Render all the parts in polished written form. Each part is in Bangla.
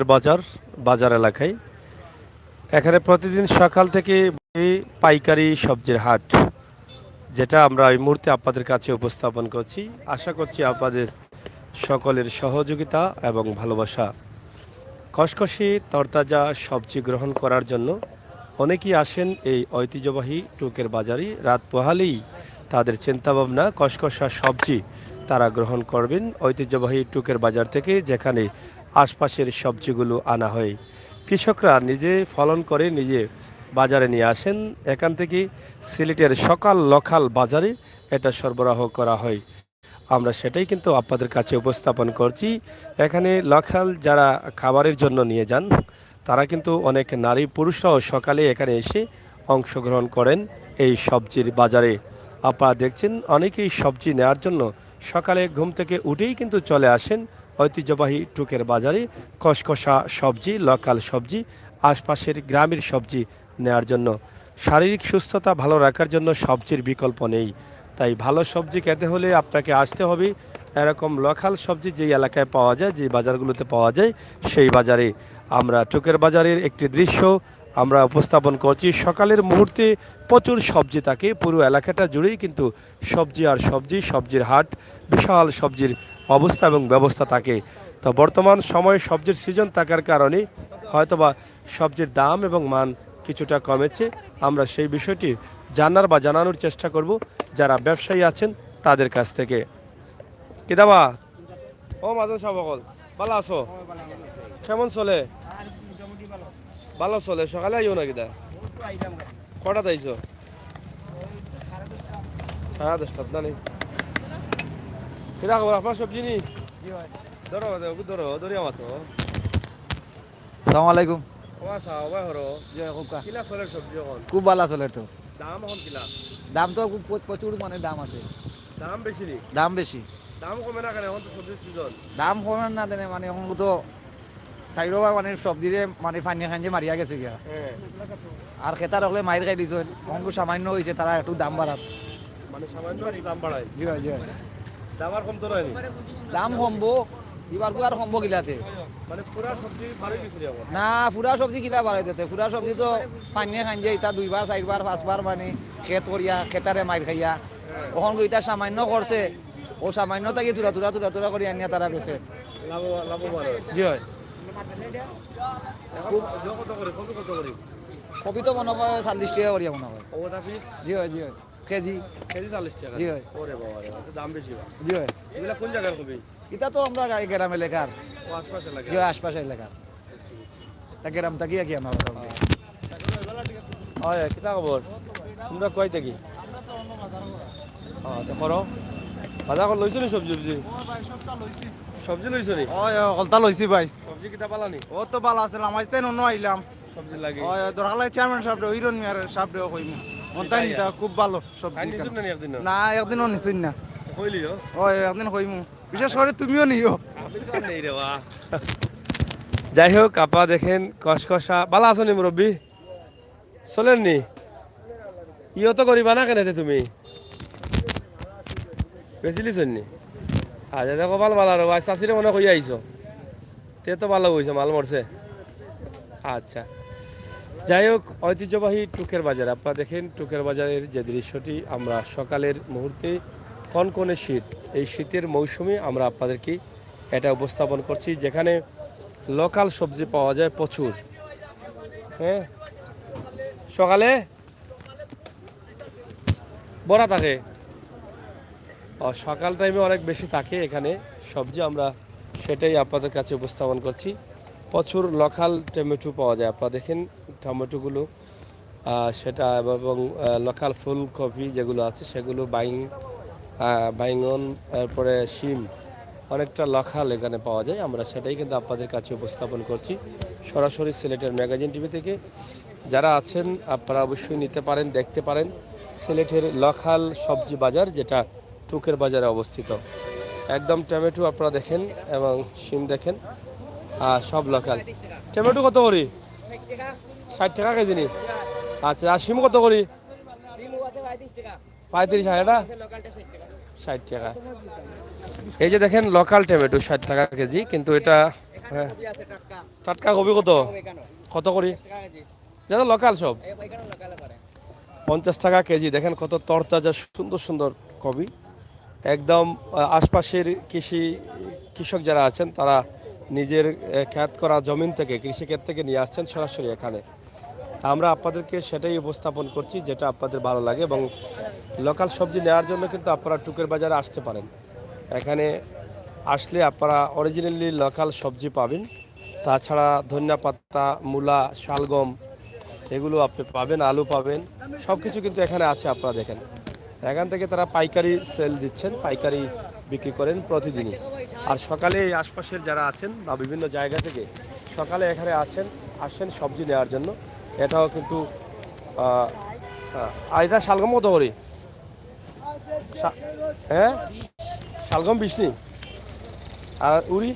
বাজার বাজার এলাকায় এখানে প্রতিদিন সকাল থেকে পাইকারি সবজির হাট, যেটা আমরা এই মুহূর্তে আপনাদের কাছে উপস্থাপন করছি। আশা করছি আপনাদের সকলের সহযোগিতা এবং ভালোবাসা। কসকসে তরতাজা সবজি গ্রহণ করার জন্য অনেকেই আসেন এই ঐতিহ্যবাহী টুকের বাজারে। রাত পোহালেই তাদের চিন্তাভাবনা কসকসা সবজি তারা গ্রহণ করবেন ঐতিহ্যবাহী টুকের বাজার থেকে, যেখানে আশপাশের সবজিগুলো আনা হয়। কৃষকরা নিজে ফলন করে নিজে বাজারে নিয়ে আসেন। এখান থেকে সিলেটের সকাল লোকাল বাজারে এটা সরবরাহ করা হয়। আমরা সেটাই কিন্তু আপনাদের কাছে উপস্থাপন করছি। এখানে লোকাল যারা খাবারের জন্য নিয়ে যান, তারা কিন্তু অনেক নারী পুরুষরাও সকালে এখানে এসে অংশগ্রহণ করেন এই সবজির বাজারে। আপনারা দেখছেন অনেকেই সবজি নেওয়ার জন্য সকালে ঘুম থেকে উঠেই কিন্তু চলে আসেন ঐতিহ্যবাহী টুকের বাজারে কসকসা সবজি, লোকাল সবজি, আশপাশের গ্রামের সবজি নেওয়ার জন্য। শারীরিক সুস্থতা ভালো রাখার জন্য সবজির বিকল্প নেই, তাই ভালো সবজি খেতে হলে আপনাকে আসতে হবে এরকম লোকাল সবজি যেই এলাকায় পাওয়া যায়, যে বাজারগুলোতে পাওয়া যায়, সেই বাজারে। আমরা টুকের বাজারের একটি দৃশ্য আমরা উপস্থাপন করছি। সকালের মুহূর্তে প্রচুর সবজি থাকে, পুরো এলাকাটা জুড়েই কিন্তু সবজি আর সবজি, সবজির হাট, বিশাল সবজির অবস্থা এবং ব্যবস্থা থাকে। তো বর্তমান সময়ে সবজির সিজন থাকার কারণে হয়তোবা সবজির দাম এবং মান কিছুটা কমেছে। আমরা সেই বিষয়টি জানার বা জানানোর চেষ্টা করব যারা ব্যবসায়ী আছেন তাদের কাছ থেকে। কিদাবা ও মাজন সাবকল ভালো আছো? কেমন চলে? ভালো চলে। সকালে আইও না কিদা? কটা তাইছো? হ্যাঁ 10টাত না নি। কিদা খবর আপনার সবজি নি? ধরো ধরো ধরিয়া মাতো। আসসালামু আলাইকুম। ওয়াসা ওবা হরো জয় কোকা। কিলা চলে সবজি এখন? খুব ভালো চলে তো। দাম এখন কিলা? দাম তো প্রচুর মানে দাম আছে। দাম বেশি নি? দাম বেশি। দাম কমে না কেন? এখন তো সবজির সিজন। দাম কমে না দেনে মানে এখন তো চাইরবা মানে সবজিরে মানে পানি খাঞ্জে মারিয়া গেছে গিয়া। হ্যাঁ আর খেতার হলে মাইর খাই দিছে। অঙ্ক সামান্য হয়েছে তারা একটু দাম বাড়াত। মানে সামান্য দাম বাড়ায়। জি ভাই জি ভাই। দাম আর কমতো নয়? দাম কমবো এবার আর কমবো গিলাতে। মানে পুরা সবজি বাড়ি গেছে এখন? না ফুরা সবজি কিলা বাড়াই দিতে। ফুরা সবজি তো পানি খাঞ্জে ইটা 2বার 4বার 5বার মানে খেত করিয়া খেতারে মাইর খাইয়া। ওখান ইটা সামান্য করছে, ও সামান্য থাকি তুরা তুরা তুরা তুরা করে আনিয়া তারা বেছে। লাভবান হয়। জি হয়। কত করে? কত করে? কপি তো মনে হয় 40 টাকা করিয়া মনে হয়। ওটা পিস জি হয় জি হয়। কেজি কেজি 40 টাকা? জি হয়। ওরে বাবা রে, তো দাম বেশি। জি হয়। এগুলা কোন জায়গার কবি? এটা তো আমরা গ্রাম এলাকার। ও আশপাশে লাগে? জি হয় আশপাশের এলাকার। তা গ্রাম থাকিয়া কি আমার হয় কিতা খবর? তোমরা কই থাকি? তো করো বাজার করে লইছো নি সবজি? সবজি লইছো নি? ওই কলতা লইছি ভাই। সবজি কিতা পালানি? ও তো ভালো আছে আমাইতে অন্য আইলাম। সবজি লাগে ওই দরকার লাগে চেয়ারম্যান সাহেব রে হিরণ মিয়ার সাহেব রে কইমু মনটাই নিতা খুব ভালো সবজি নিছুন না একদিন? না একদিনও নিছুন না। কইলিও ওই একদিন কইমু বিশেষ করে তুমিও নিও। আমি তো নেই রে বা। যাই হোক, আপা দেখেন কসকসা ভালো আছো নি মুরব্বী? চলেন নি? ইও তো করিবা না কেন তুমি? বেচিলিছ নি? আচ্ছা দেখো ভাল ভালো আর চাষিরে মনে কই আইছো, তে তো ভালো হয়েছে, মাল মরছে। আচ্ছা যাই হোক, ঐতিহ্যবাহী টুকের বাজার আপনারা দেখেন। টুকের বাজারের যে দৃশ্যটি আমরা সকালের মুহূর্তে কনকনে শীত, এই শীতের মৌসুমে আমরা আপনাদেরকে এটা উপস্থাপন করছি, যেখানে লোকাল সবজি পাওয়া যায় প্রচুর। হ্যাঁ সকালে বড়া থাকে, সকাল টাইমে অনেক বেশি থাকে এখানে সবজি। আমরা সেটাই আপনাদের কাছে উপস্থাপন করছি। প্রচুর লোকাল টমেটো পাওয়া যায়, আপনারা দেখেন টমেটোগুলো, সেটা এবং লোকাল ফুলকপি যেগুলো আছে সেগুলো, বাইঙ্গন, এরপরে শিম, অনেকটা লোকাল এখানে পাওয়া যায়। আমরা সেটাই কিন্তু আপনাদের কাছে উপস্থাপন করছি সরাসরি সিলেটের ম্যাগাজিন টিভি থেকে। যারা আছেন আপনারা অবশ্যই নিতে পারেন, দেখতে পারেন সিলেটের লোকাল সবজি বাজার, যেটা টুকের বাজারে অবস্থিত। একদম টমেটো আপনারা দেখেন এবং শিম দেখেন, সব লোকাল। টমেটো কত করি? 60 টাকা কেজি নি? আচ্ছা, আর শিম কত করি? 35 টাকা, 60 টাকা। এই যে দেখেন লোকাল টমেটো 60 টাকা কেজি, কিন্তু এটা হ্যাঁ টাটকা কবি কত কত করি যেন লোকাল সব 50 টাকা কেজি। দেখেন কত তরতাজা সুন্দর সুন্দর কবি, একদম আশপাশের কৃষক যারা আছেন তারা নিজের ক্ষেত করা জমিন থেকে কৃষিক্ষেত থেকে নিয়ে আসছেন সরাসরি এখানে। আমরা আপনাদেরকে সেটাই উপস্থাপন করছি যেটা আপনাদের ভালো লাগে, এবং লোকাল সবজি নেওয়ার জন্য কিন্তু আপনারা টুকের বাজারে আসতে পারেন। এখানে আসলে আপনারা অরিজিনালি লোকাল সবজি পাবেন। তাছাড়া ধনিয়া পাতা, মূলা, শালগম এগুলো আপনি পাবেন, আলু পাবেন, সব কিছু কিন্তু এখানে আছে। আপনারা দেখেন এখান থেকে তারা পাইকারি সেল দিচ্ছেন, পাইকারি বিক্রি করেন প্রতিদিনই। আর সকালে এই আশপাশের যারা আছেন বা বিভিন্ন জায়গা থেকে সকালে এখানে আসেন সবজি নেওয়ার জন্য। এটাও কিন্তু এটা শালগম কত করি? হ্যাঁ শালগম 20 নি। আর উড়ি,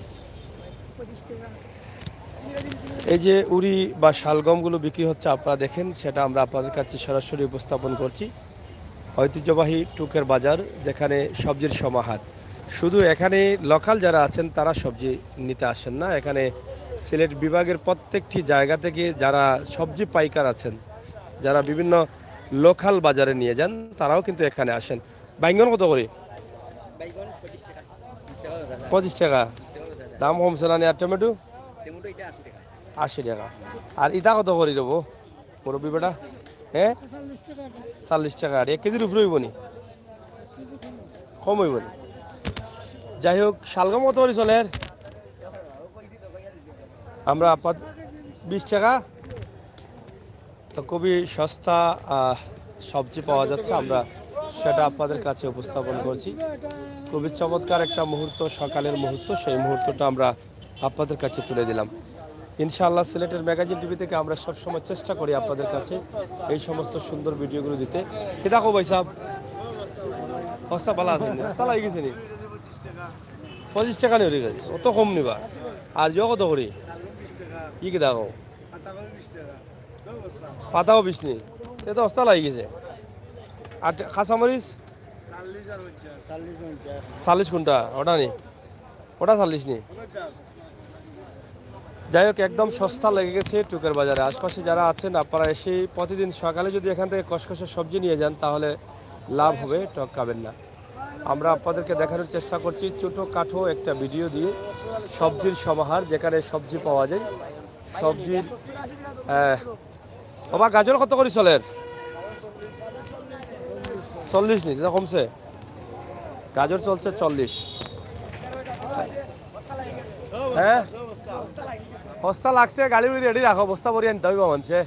এই যে উড়ি বা শালগমগুলো বিক্রি হচ্ছে আপনারা দেখেন, সেটা আমরা আপনাদের কাছে সরাসরি উপস্থাপন করছি। ঐতিহ্যবাহী টুকের বাজার, যেখানে সবজির সমাহার। শুধু এখানে লোকাল যারা আছেন তারা সবজি নিতে আসেন না, এখানে সিলেট বিভাগের প্রত্যেকটি জায়গা থেকে যারা সবজি পাইকার আছেন, যারা বিভিন্ন লোকাল বাজারে নিয়ে যান, তারাও কিন্তু এখানে আসেন। বাইঙ্গন কত করে? 25 টাকা দাম কমছে না? আর টমেটো 80 টাকা। আর ইটা কত করে দেবো মুরব্বী বেটা? হ্যাঁ 40 টাকা। আর 1 কেজির উপরে হইব নি? কম হইব নি? যাই হোক, শালগম কত করে চলে? আমরা 20 টাকা। তো খুবই সস্তা সবজি পাওয়া যাচ্ছে, আমরা সেটা আপনাদের কাছে উপস্থাপন করছি। খুবই চমৎকার একটা মুহূর্ত, সকালের মুহূর্ত, সেই মুহূর্তটা আমরা আপনাদের কাছে তুলে দিলাম। ইনশাআল্লাহ সিলেটের ম্যাগাজিন টিভি থেকে আমরা সবসময় চেষ্টা করি আপনাদের কাছে এই সমস্ত সুন্দর ভিডিওগুলো দিতে। কি দেখো ভাই সাহেব, বস্তা পালা আছে, বস্তা লাগি গেছে নি? 25 টাকা নিয়ে গেছে, অত কম নিবা? আর জো কত করি? কি কি দেখো পাতাও 20 নি, এ তো বস্তা লাগি গেছে। আর কাঁচামরিচ 40 কোনটা? ওটা নি, ওটা 40 নি। যাই হোক, একদম সস্তা লেগে গেছে টুকের বাজারে। আশপাশে যারা আছেন আপনারা এসে প্রতিদিন সকালে যদি এখান থেকে কসকসে সবজি নিয়ে যান তাহলে লাভ হবে, টকাবেন না। আমরা আপনাদেরকে দেখানোর চেষ্টা করছি ছোটোখাটো একটা ভিডিও দিয়ে সবজির সমাহার, যেখানে সবজি পাওয়া যায়। সবজির বাবা গাজর কত করে চলে? 40 নি, কমছে? গাজর চলছে 40। হ্যাঁ বস্তা লাগছে, গাড়ি রেডি রাখো, বস্তা ভরি আনতে হইব মানছে।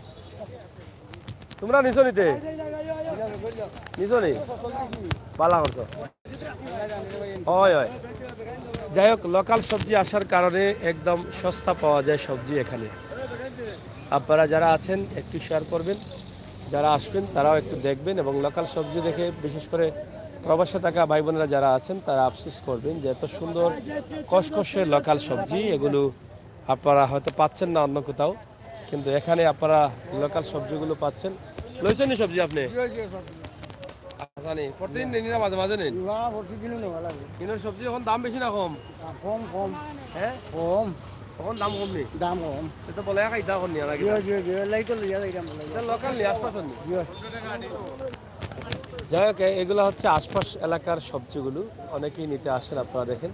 তোমরা নিছো নিতে? নিছো নি? পালা করছো? হয় হয়। যাই হোক, লোকাল সবজি আসার কারণে একদম সস্তা পাওয়া যায় সবজি এখানে। আপনারা যারা আছেন একটু শেয়ার করবেন, যারা আসবেন তারাও একটু দেখবেন, এবং লোকাল সবজি দেখে বিশেষ করে প্রবাসে থাকা ভাই বোনেরা যারা আছেন তারা আফসোস করবেন যে এত সুন্দর কসকসে লোকাল সবজি, এগুলো আপনারা হয়তো পাচ্ছেন না অন্য কোথাও, কিন্তু এখানে আপনারা লোকাল সবজিগুলো পাচ্ছেন। লইছেন নি সবজি আপনি? প্রতিদিন নিন না মাঝে মাঝে নিন? কিনোর সবজি এখন দাম বেশি না কম? কম কম। হ্যাঁ কম। এখন দাম কম নি? দাম কম। এটা বলে খাইতা এখন নিয়ে লাগে লোকাল নিয়ে আশপাশ। যাই হোক, এগুলো হচ্ছে আশপাশ এলাকার সবজিগুলো, অনেকেই নিতে আসেন। আপনারা দেখেন,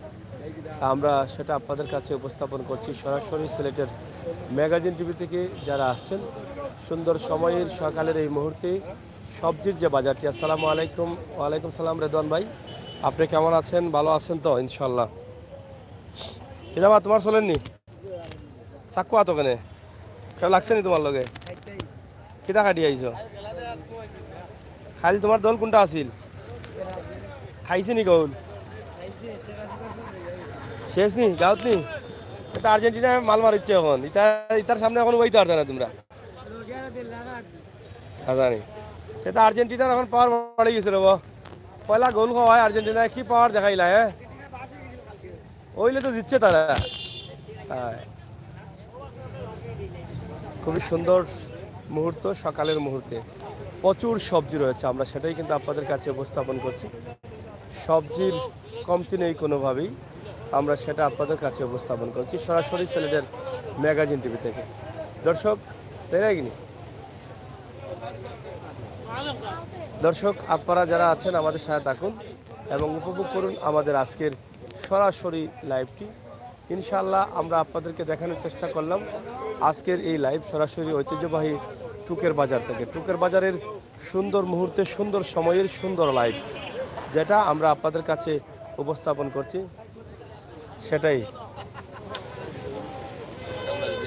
আমরা সেটা আপনাদের কাছে উপস্থাপন করছি সরাসরি সিলেটের ম্যাগাজিন টিভি থেকে যারা আসছেন। সুন্দর সময়ের সকালের এই মুহূর্তে সবজির যে বাজারটি। আসসালামু আলাইকুম। ওয়ালাইকুম সালাম রেদওয়ান ভাই, আপনি কেমন আছেন? ভালো আছেন তো ইনশাল্লাহ? কিনা তোমার চলেননি চাকু আতো কেনে কেউ লাগছে নি তোমার লগে? কিতা খাই আইছ? খালি তোমার দল কোনটা আছিল? খাইছে নি কৌল? শেষ নি গাঁত নি? এটা আর্জেন্টিনা মাল মারিচ্ছে এখন, ইতার সামনে এখন বইতে পারতো না তোমরা? জানি এটা আর্জেন্টিনার এখন পাওয়ার বাড়ি গেছে রে। পয়লা গোল খাওয়ায় আর্জেন্টিনায় কি পাওয়ার দেখাইলা? হ্যাঁ ওইলে তো জিতছে তারা। খুবই সুন্দর মুহূর্ত, সকালের মুহূর্তে প্রচুর সবজি রয়েছে, আমরা সেটাই কিন্তু আপনাদের কাছে উপস্থাপন করছি। সবজির কমতি নেই কোনোভাবেই। আমরা সেটা আপনাদের কাছে উপস্থাপন করছি সরাসরি সিলেটের ম্যাগাজিন টিভি থেকে। দর্শক বেরাগিনি দর্শক আপনারা যারা আছেন আমাদের সাথে থাকুন এবং উপভোগ করুন আমাদের আজকের সরাসরি লাইভটি। ইনশাআল্লাহ আমরা আপনাদেরকে দেখানোর চেষ্টা করলাম আজকের এই লাইভ সরাসরি ঐতিহ্যবাহী টুকের বাজার থেকে। টুকের বাজারের সুন্দর মুহূর্তে সুন্দর সময়ের সুন্দর লাইভ যেটা আমরা আপনাদের কাছে উপস্থাপন করছি সেটাই।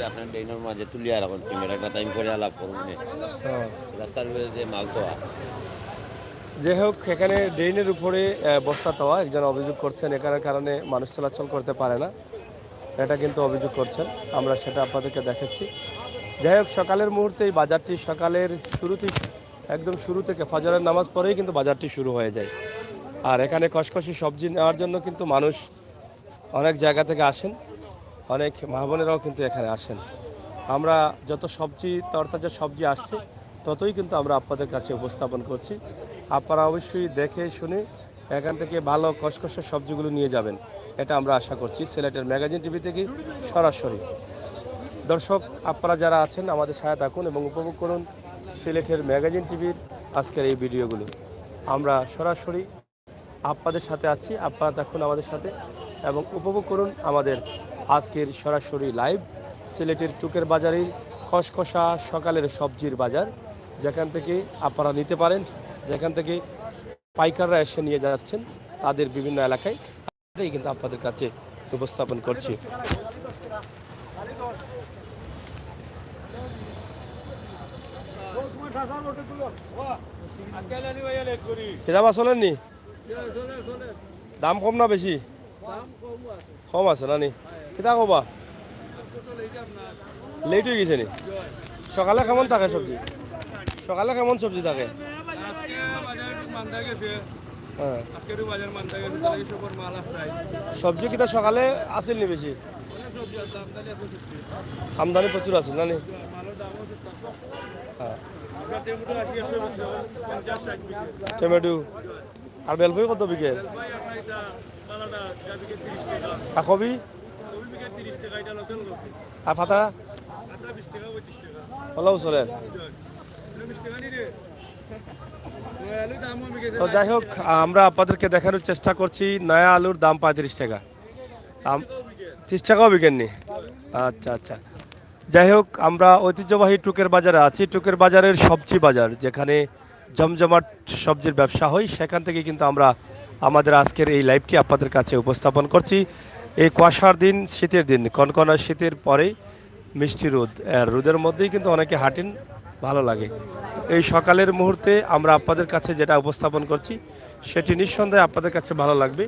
আপনার ডেইনোর মাঝে তুলিয়া রাখুন ক্যামেরাটা টাইম করে আলাপ করুন রাস্তার যে মাল তো যাই হোক এখানে ড্রেনের উপরে বস্তা দেওয়া একজন অভিযোগ করছেন এখানের কারণে মানুষ চলাচল করতে পারে না, এটা কিন্তু অভিযোগ করছেন, আমরা সেটা আপনাদেরকে দেখাচ্ছি। যাই হোক সকালের মুহূর্তে এই বাজারটি সকালের শুরুতেই একদম শুরু থেকে ফজরের নামাজ পরেই কিন্তু বাজারটি শুরু হয়ে যায়। আর এখানে কষকষি সবজি নেওয়ার জন্য কিন্তু মানুষ অনেক জায়গা থেকে আসেন, অনেক মা বোনেরাও কিন্তু এখানে আসেন। আমরা যত সবজি তরতাজা সবজি আসছে ততই কিন্তু আমরা আপনাদের কাছে উপস্থাপন করছি। আপনারা অবশ্যই দেখে শুনে এখান থেকে ভালো কষকষে সবজিগুলো নিয়ে যাবেন, এটা আমরা আশা করছি সিলেটের ম্যাগাজিন টিভি থেকে সরাসরি। দর্শক আপনারা যারা আছেন আমাদের সাথে থাকুন এবং উপভোগ করুন সিলেটের ম্যাগাজিন টিভির আজকের এই ভিডিওগুলো। আমরা সরাসরি আপনাদের সাথে আছি, আপনারা থাকুন আমাদের সাথে এবং উপভোগ করুন আমাদের আজকের সরাসরি লাইভ সিলেটের টুকের বাজারের খসখসা সকালের সবজির বাজার, যেখান থেকে আপনারা নিতে পারেন, যেখান থেকে পাইকাররা এসে নিয়ে যাচ্ছেন তাদের বিভিন্ন এলাকায়, এটাই কিন্তু আপনাদের কাছে উপস্থাপন করছি। কিতাব আসলেন নি? দাম কম না বেশি? কম আছে না নি? কিতা কবা লেট হয়ে গেছে নি? সকালে কেমন থাকে সবজি? সকালে কেমন সবজি থাকে? হ্যাঁ সবজি কিতা সকালে আসেল নি বেশি? আমদানি প্রচুর আছে না নি? হ্যাঁ টমেটো আর বেলফুই কত বিঘে? আর কবি আর ফাতা হলেও চলে। তো যাই হোক আমরা আপনাদেরকে দেখানোর চেষ্টা করছি নয়া আলুর দাম 35 টাকা, 30 টাকাও বিকেননি। আচ্ছা আচ্ছা যাই হোক আমরা ঐতিহ্যবাহী টুকের বাজারে আছি। টুকের বাজারের সবজি বাজার যেখানে জমজমাট সবজির ব্যবসা হয়, সেখান থেকে কিন্তু আমরা আমাদের আজকের এই লাইভটি আপনাদের কাছে উপস্থাপন করছি। এই কুয়াশার দিন, শীতের দিন, কনকনা শীতের পরে মিষ্টি রোদ, রোদের মধ্যেই কিন্তু অনেকে হাঁটেন, ভালো লাগে। এই সকালের মুহূর্তে আমরা আপনাদের কাছে যেটা উপস্থাপন করছি সেটি নিঃসন্দেহে আপনাদের কাছে ভালো লাগবে।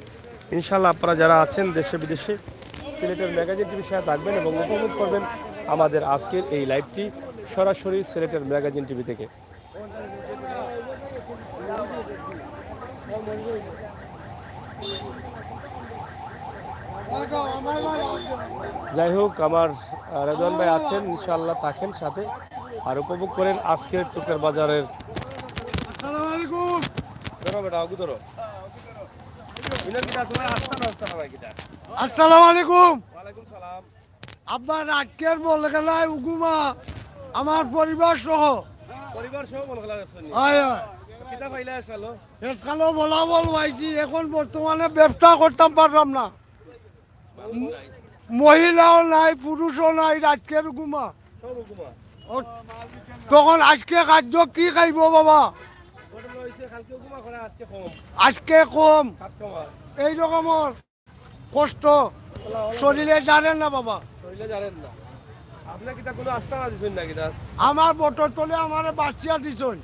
ইনশাআল্লাহ আপনারা যারা আছেন দেশে বিদেশে সিলেটের ম্যাগাজিন টিভির সাথে থাকবেন এবং উপভোগ করবেন আমাদের আজকের এই লাইভটি সরাসরি সিলেটের ম্যাগাজিন টিভি থেকে। যাই হোক আমার রেদওয়ান ভাই আছেন, ইনশাআল্লাহ থাকেন সাথে আর উপভোগ করেন আজকের টুকের বাজারের। আসসালামু আলাইকুম। আপনার আজকের বলে খেলায় উগুমা আমার পরিবার সহ বলা বল পাইছি। এখন বর্তমানে ব্যবসা করতাম পারলাম না, মহিলাও নাই পুরুষও নাই, আজকের উগুমা। তখন আজকে খাদ্য কি খাইব বাবা? আজকে কম এই রকমের কষ্ট শরীরে জানেন না বাবা। আমার বটর তলে আমার বাচ্চা দিছন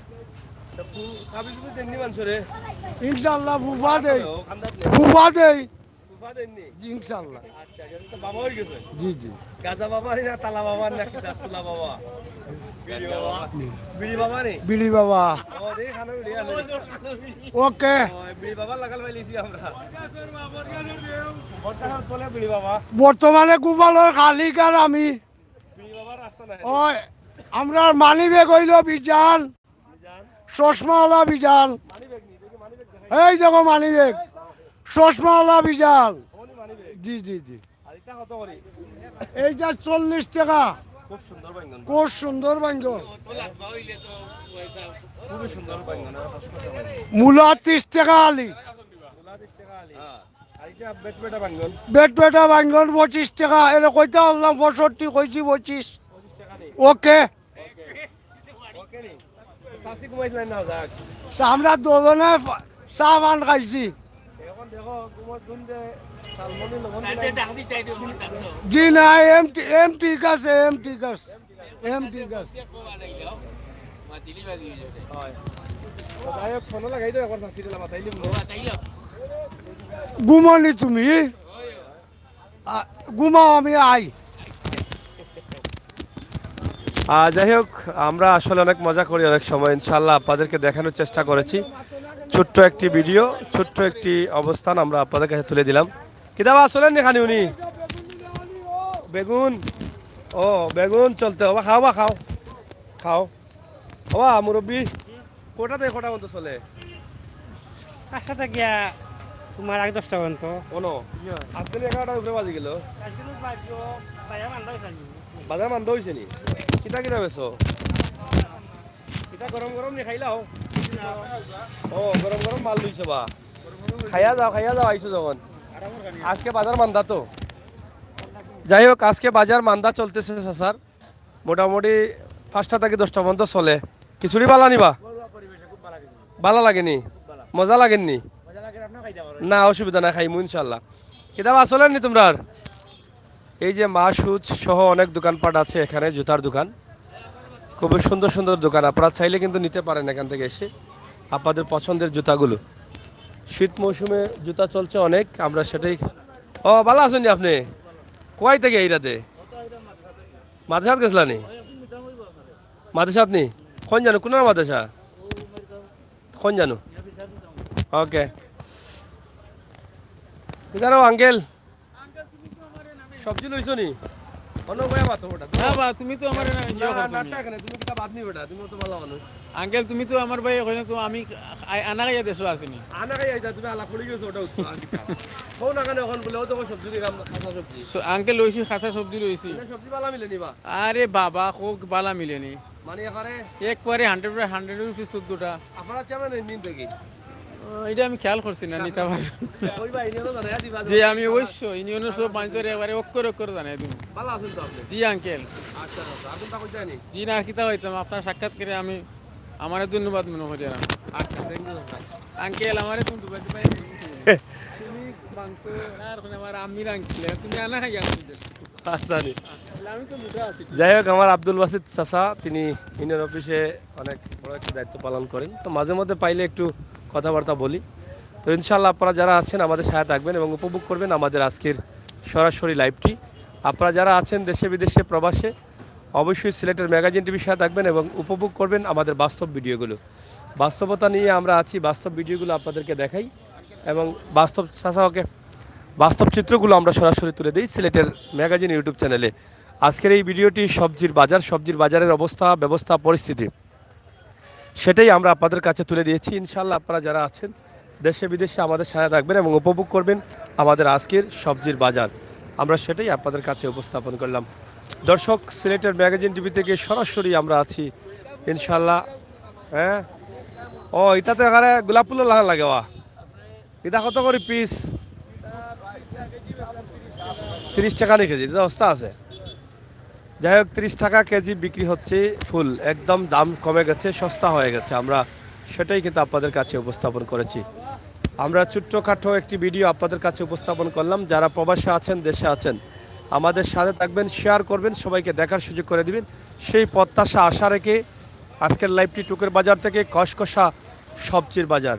ইনশাল্লাহ বুফা দেই, বুফা দেই ইনশাল্লাহ। জি জি গাজা বাবা না তালা বাবা না দাসুলা বাবা? বিড়ি বাবা রে? বিড়ি বাবা। ওকে বিড়ি বাবা লাগাল পাইছি আমরা বিড়ি বাবা। বর্তমানে গোপালর খালিকার আমি বিড়ি বাবার রাস্তা নাই। ওই আমরা মানি ব্যাগ হইল বিজান, চশমাওয়ালা বিজান, এই দেখো মানি ব্যাগ, চশমাওয়ালা বিজান, জি জি জি আর এটা কত করে? এইটা 40 টাকা। খুব সুন্দর বাইঙ্গন, খুব সুন্দর বাইঙ্গন। খুবই সুন্দর বাইঙ্গন। মূলা 30 টাকা আলি। আর এটা বেটবেটা বাইঙ্গন বেট বেটা বাইঙ্গন 25 টাকা। এটা কইতে বললাম 65 কইছি 25। ওকে ওকে নি সাসি ঘুমাইছিলেন না যাক আমরা দুজনে চা পান খাইছি। এখন দেখো তোমার দুনতে সালমনি লবণ জি না এম ঠিক আছে এম ঠিক আছে এম ঠিক আছে। হয় তাই ফোন লাগাই দাও একবার সাসি দিলা মাথাইলি ঘুমানি তুমি ঘুমাও আমি আই। যাই হোক আমরা আসলে অনেক মজা করি অনেক সময়, ইনশাল্লাহ আপনাদেরকে দেখানোর চেষ্টা করেছি। ছোট্ট একটি ভিডিও, ছোট্ট একটি অবস্থান আমরা আপনাদের কাছে তুলে দিলাম। কিতাব আসলেন এখানে উনি বেগুন, ও বেগুন চলতে হবে, খাও বা খাও খাও বাবা মুরব্বী। কোটাতে কোটা মতো চলে আটটা গিয়া তোমার 10টা পর্যন্ত কোনো আজকে 11টার উপরে বাজি গেল। বাজার মান্দ হয়েছে নি? কিতা কিতা বেছো? কিতা গরম গরম নি খাইলাও? ও গরম গরম মাল লইছো বা, খাইয়া যাও আইছো যখন। আজকে বাজার মান্দা তো। যাই হোক আজকে বাজার মান্দা চলতেছে স্যার, মোটামুটি 5টা থেকে 10টা পর্যন্ত চলে। খিচুড়ি বালা নিবা? ভালো লাগেনি? মজা লাগেননি? না অসুবিধা না, খাইমু ইনশাল্লাহ। কিতাব আসলেন নি তোমরা? এই যে মা সুজ সহ অনেক দোকানপাট আছে এখানে, জুতার দোকান, খুবই সুন্দর সুন্দর দোকান। আপনারা চাইলে কিন্তু নিতে পারেন এখান থেকে এসে আপনাদের পছন্দের জুতাগুলো। শীত মৌসুমে জুতা চলছে অনেক, আমরা সেটাই। ও ভালো আছেন আপনি? কয় থেকে এই রাতে মাদ্রাসাত গেছিলানি? মাদ্রাসাত নি কোন জানো? কোন মাদ্রাসা কোন জানো? ওকে জানো আঙ্কেল সবজি লইছো নি? অন্য বয়া মাতো ওটা না বা তুমি তো আমার তুমি কিতা বাদ নি বেটা, তুমি তো ভালো মানুষ। আঙ্কেল তুমি তো আমার ভাই ওখানে তো আমি আনা খাইয়া দেশো আসিনি আনা খাই আইতা, তুমি আলা পড়ে গেছো ওটা উত্তর কোন না কেন এখন বলে ও তো সবজি দিয়ে খাতা সবজি আঙ্কেল লইছি খাতা সবজি লইছি সবজি বালা মিলে নিবা আরে বাবা কোক বালা মিলেনি মানে এখানে একবারে 100 রুপিস 14টা। আপনারা চাবেন নিন দেখি এটা আমি খেয়াল করছি না নিতে পারি ওই ভাই নিও না জানা দিবা যে আমি অবশ্য ইউনিয়নের সব বাঞ্চরে একবারে অক্ষর জানাই দিই। ভালো আছেন তো আপনি? জি আঙ্কেল। আচ্ছা আচ্ছা আগুন তা কই জানি। জি না কিতা হইতাম আপনার সাক্ষাৎ করে আমি আমার ধন্যবাদ মনে করি না আচ্ছা থ্যাংক ইউ ভাই। আঙ্কেল আমারে তুমি দুবাই দুবাই তুমি মাংস আর ওখানে আমার আম্মির আঙ্কেল তুমি আনা খাইয়া আচ্ছা নি। আমি তো মুঠা আছি। যাই হোক আমার আব্দুল বাসিত চাচা, তিনি ইউনিয়ন অফিসে অনেক বড় একটি দায়িত্ব পালন করেন, তো মাঝে মধ্যে পাইলে একটু কথাবার্তা বলি। তো ইনশাল্লাহ আপনারা যারা আছেন আমাদের সাথে থাকবেন এবং উপভোগ করবেন আমাদের আজকের সরাসরি লাইভটি। আপনারা যারা আছেন দেশে বিদেশে প্রবাসে অবশ্যই সিলেটের ম্যাগাজিন টিভির সাথে থাকবেন এবং উপভোগ করবেন আমাদের বাস্তব ভিডিওগুলো। বাস্তবতা নিয়ে আমরা আছি, বাস্তব ভিডিওগুলো আপনাদেরকে দেখাই এবং বাস্তব চাচাকে বাস্তব চিত্রগুলো আমরা সরাসরি তুলে দিই সিলেটের ম্যাগাজিন ইউটিউব চ্যানেলে। আজকের এই ভিডিওটি সবজির বাজারের অবস্থা ব্যবস্থা পরিস্থিতি সেটাই আমরা আপনাদের কাছে তুলে দিয়েছি। ইনশাল্লাহ আপনারা যারা আছেন দেশে বিদেশে আমাদের সাথে থাকবেন এবং উপভোগ করবেন আমাদের আজকের সবজির বাজার, আমরা সেটাই আপনাদের কাছে উপস্থাপন করলাম। দর্শক সিলেটের ম্যাগাজিন টিভি থেকে সরাসরি আমরা আছি ইনশাল্লাহ। হ্যাঁ ও এটাতে এখানে গোলাপ ফুলের লাগা লাগে ওয়া এটা কত করে পিস? 30 টাকা নি কেজি, অবস্থা আছে। যাই হোক 30 টাকা কেজি বিক্রি হচ্ছে ফুল, একদম দাম কমে গেছে, সস্তা হয়ে গেছে, আমরা সেটাই কিন্তু আপনাদের কাছে উপস্থাপন করেছি। আমরা ছোট্টখাটো একটি ভিডিও আপনাদের কাছে উপস্থাপন করলাম। যারা প্রবাসে আছেন দেশে আছেন আমাদের সাথে থাকবেন, শেয়ার করবেন, সবাইকে দেখার সুযোগ করে দিবেন, সেই প্রত্যাশা আশা রেখে আজকের লাইভটি টুকের বাজার থেকে কসকসা সবজির বাজার।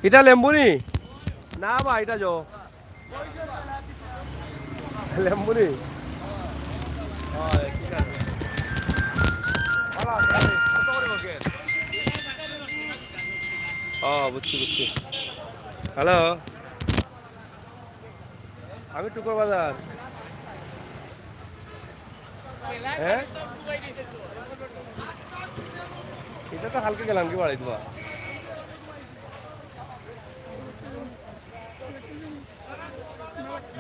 এটা লেম্বুনি না বা এটা যো লেম্বুনি ও বুঝছি। হ্যালো আমি টুকুর বাজার। হ্যাঁ এটা তো হালকা গেলাম কি বাড়াই দেবা।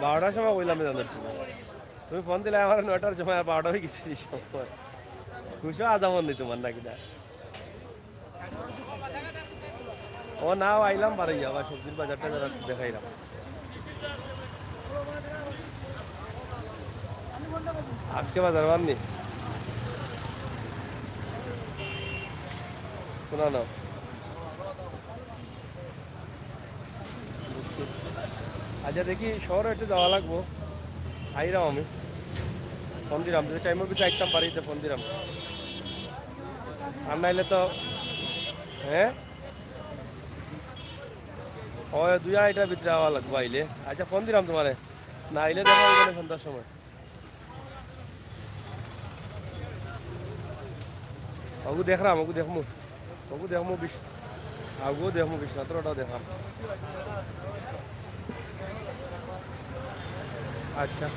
12টার সময় বললাম জানো তুমি ফোন দিলে আমার 9টার সময় আর 12টা হয়ে গেছে এই সময় খুশি আজামন নেই তোমার নাকি না ও না আইলাম বাড়ি আবার সবজির বাজারটা যারা দেখাইলাম আজকে বাজার বাননি শোনা না আচ্ছা দেখি শহরে একটু যাওয়া লাগবো আইরাম আমি ফোন দিলাম যদি টাইমের ভিতরে একদম বাড়িতে ফোন দিলাম আর নাইলে তো হ্যাঁ ও 2-2:30টার ভিতরে আওয়া লাগবো আইলে আচ্ছা ফোন দিলাম তোমারে না আইলে দেখা হবে সন্ধ্যার সময় আগু দেখলাম আগু দেখমু আগু দেখমু 17টাও দেখলাম আচ্ছা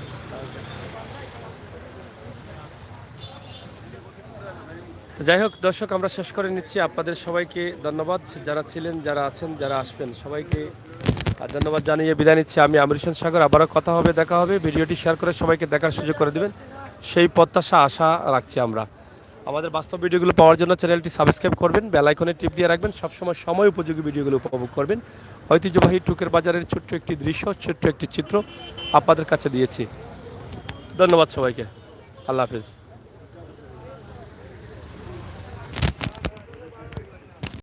তো যাই হোক দর্শক আমরা শেষ করে নিচ্ছি আপনাদের সবাইকে ধন্যবাদ যারা ছিলেন যারা আছেন যারা আসবেন সবাইকে ধন্যবাদ জানিয়ে বিদায় নিচ্ছি আমি আমির হোসেন সাগর আবারও কথা হবে দেখা হবে ভিডিওটি শেয়ার করে সবাইকে দেখার সুযোগ করে দেবেন সেই প্রত্যাশা আশা রাখছি আমরা আমাদের বাস্তব ভিডিওগুলো পাওয়ার জন্য চ্যানেলটি সাবস্ক্রাইব করবেন বেল আইকনে টিপ দিয়ে রাখবেন সবসময় সময় উপযোগী ভিডিওগুলো উপভোগ করবেন ঐতিহ্যবাহী টুকের বাজারের ছোট্ট একটি দৃশ্য ছোট্ট একটি চিত্র আপনাদের কাছে দিয়েছি ধন্যবাদ সবাইকে আল্লাহ হাফেজ